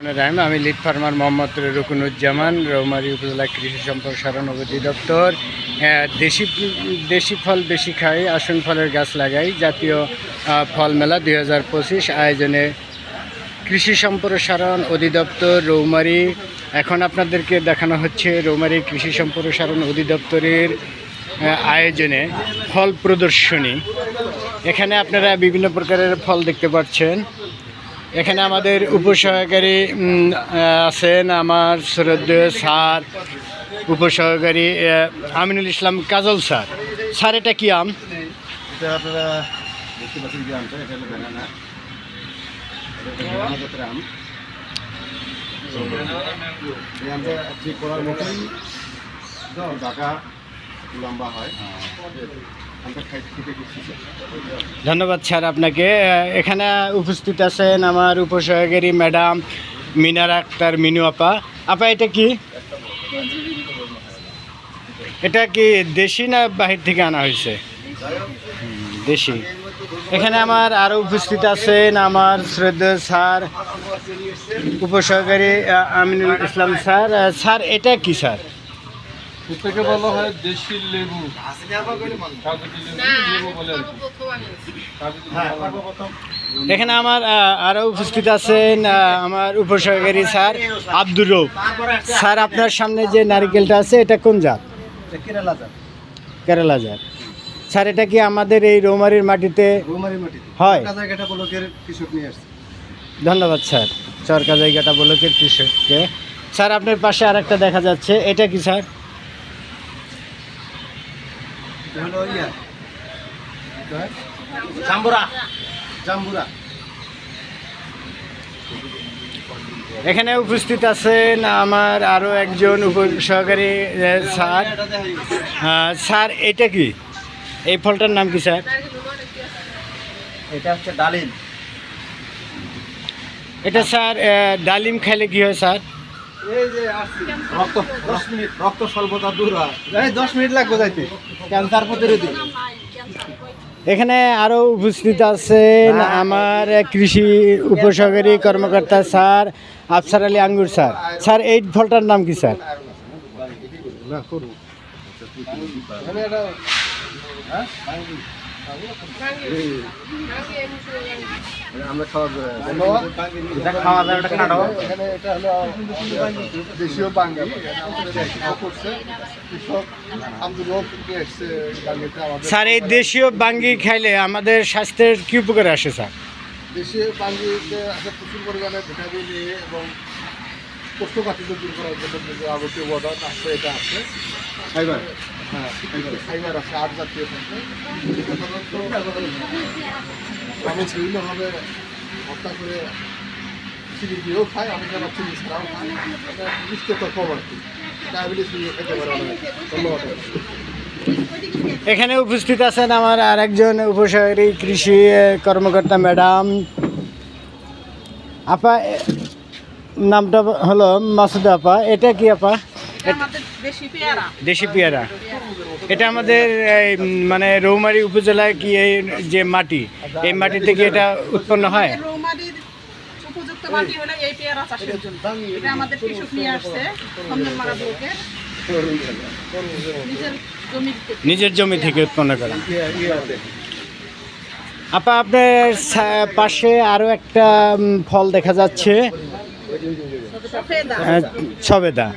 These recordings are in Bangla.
আমি লিড ফার্মার মোহাম্মদ রুকনুজ্জামান, রৌমারী উপজেলা কৃষি সম্প্রসারণ অধিদপ্তর। দেশি ফল বেশি খাই, আসন ফলের গাছ লাগাই। জাতীয় ফল মেলা 2025 আয়োজনে কৃষি সম্প্রসারণ অধিদপ্তর রৌমারী। এখন আপনাদেরকে দেখানো হচ্ছে রৌমারী কৃষি সম্প্রসারণ অধিদপ্তরের আয়োজনে ফল প্রদর্শনী। এখানে আপনারা বিভিন্ন প্রকারের ফল দেখতে পাচ্ছেন। এখানে আমাদের উপসহকারী আছেন আমার শ্রদ্ধেয় স্যার, উপসহকারী আমিনুল ইসলাম কাজল স্যার। স্যার, এটা কি আম? এটা আপনারা দেখতে পাচ্ছেন যে আমটা, এটা হলো ব্যানানা। জাতের আম। এই আমটা ঠিক করার মতোই ডাকা লম্বা হয়। ধন্যবাদ স্যার আপনাকে। এখানে উপস্থিত আছেন আমার উপসহকারী ম্যাডাম মিনার আক্তার, মিনু আপা। আপা, এটা কি? এটা কি দেশি না বাহির থেকে আনা হয়েছে? দেশি। এখানে আমার আরও উপস্থিত আছেন আমার শ্রদ্ধেয় স্যার, উপসহকারী আমিনুল ইসলাম স্যার। স্যার, এটা কি স্যার? এটাকে বলা হয় দেশি লেবু। এখানে আমার আরও উপস্থিত আছেন আমার উপসহকারী স্যার আব্দুর রৌফ। স্যার, আপনার সামনে যে নারিকেলটা আছে এটা কোন জাত? কেরালা জাত। কেরালা জাত। স্যার, এটা কি আমাদের এই রৌমারীর মাটিতে হয়? জায়গাটা ব্লকের কৃষক নিয়ে আসছে। ধন্যবাদ স্যার। চরকা জায়গাটা ব্লকের কৃষককে। স্যার, আপনার পাশে আর একটা দেখা যাচ্ছে, এটা কি স্যার? জাম্বুরা। এখানে উপস্থিত আছেন আমার আরও একজন উপসহকারী স্যার। স্যার, এটা কি? এই ফলটার নাম কি স্যার? এটা হচ্ছে ডালিম। এটা স্যার ডালিম খাইলে কি হয় স্যার? এই যে রক্ত স্বল্পতা দূর হয়। 10 মিনিট লাগবে যাইতে। ক্যান্সার প্রতিরোধী। এখানে আরও উপস্থিত আছেন আমার কৃষি উপসহকারী কর্মকর্তা স্যার আফসার আলী আঙ্গুর স্যার। স্যার, এই ফলটার নাম কি স্যার? আমরা খাওয়া দেশীয় বাঙ্গি স্যার, এই দেশীয় বাঙ্গি খাইলে আমাদের স্বাস্থ্যের কী উপকারে আসে স্যার? দেশীয় বাঙ্গিতে আছে প্রচুর পরিমাণে ভিটামিন এ এবং কোষ্ঠকাঠিন্য দূর করার জন্য যে যাবতীয় উপাদান আছে, এটা আছে। ফাইবার, হ্যাঁ ফাইবার আছে, 8 জাতীয় থাকে। আমি বিভিন্নভাবে ভর্তা করে চিনি দিয়েও খাই, আমি যারা চিনি ছাড়াও খাই। মিষ্টতা কম আর কি, ডায়াবেটিস খেতে পারে অনেক। ধন্যবাদ। এখানে উপস্থিত আছেন আমার আর একজন উপসহকারী কৃষি কর্মকর্তা ম্যাডাম আপা, নামটা হলো মাসুদা আপা। এটা কি আপা? দেশি পেয়ারা। এটা আমাদের মানে রৌমারী উপজেলায় কি এই যে মাটি, এই মাটি থেকে এটা উৎপন্ন হয়? নিজের জমি থেকে উৎপন্ন করা। আপা, আপনার পাশে আরও একটা ফল দেখা যাচ্ছে, সবেদা।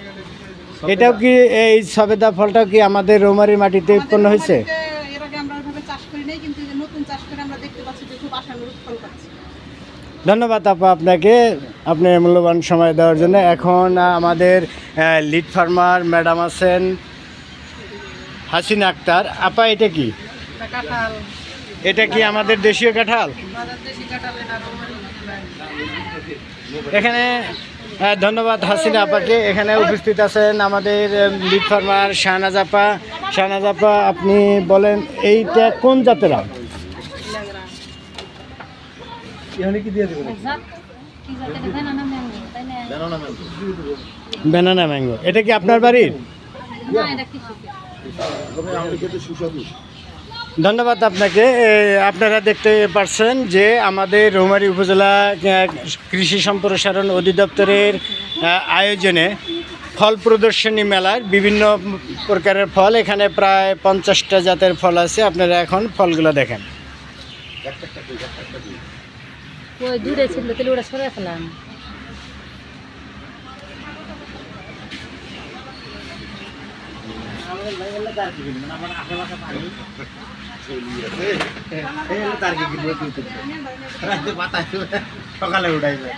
এটাও কি, এই সবেদা ফলটাও কি আমাদের রৌমারীর মাটিতে উৎপন্ন হয়েছে? ধন্যবাদ আপা আপনাকে, আপনার মূল্যবান সময় দেওয়ার জন্য। এখন আমাদের লিড ফার্মার ম্যাডাম আছেন হাসিনা আক্তার। আপা, এটা কি? এটা কি আমাদের দেশীয় কাঁঠাল? এখানে ধন্যবাদ হাসিনা আপাকে। এখানে উপস্থিত আছেন আমাদের লিড ফার্মার শাহনাজ আপা। শাহনাজ আপা, আপনি বলেন এইটা কোন জাতের আম? Banana mango. এটা কি আপনার বাড়ির? ধন্যবাদ আপনাকে। আপনারা দেখতে পারছেন যে আমাদের রৌমারী উপজেলা কৃষি সম্প্রসারণ অধিদপ্তরের আয়োজনে ফল প্রদর্শনী মেলার বিভিন্ন প্রকারের ফল, এখানে প্রায় 50টা জাতের ফল আছে। আপনারা এখন ফলগুলো দেখেন। ওই দূরে ছিল তাহলে ওরা সরে ফেলাম। সকালে উঠাইবে।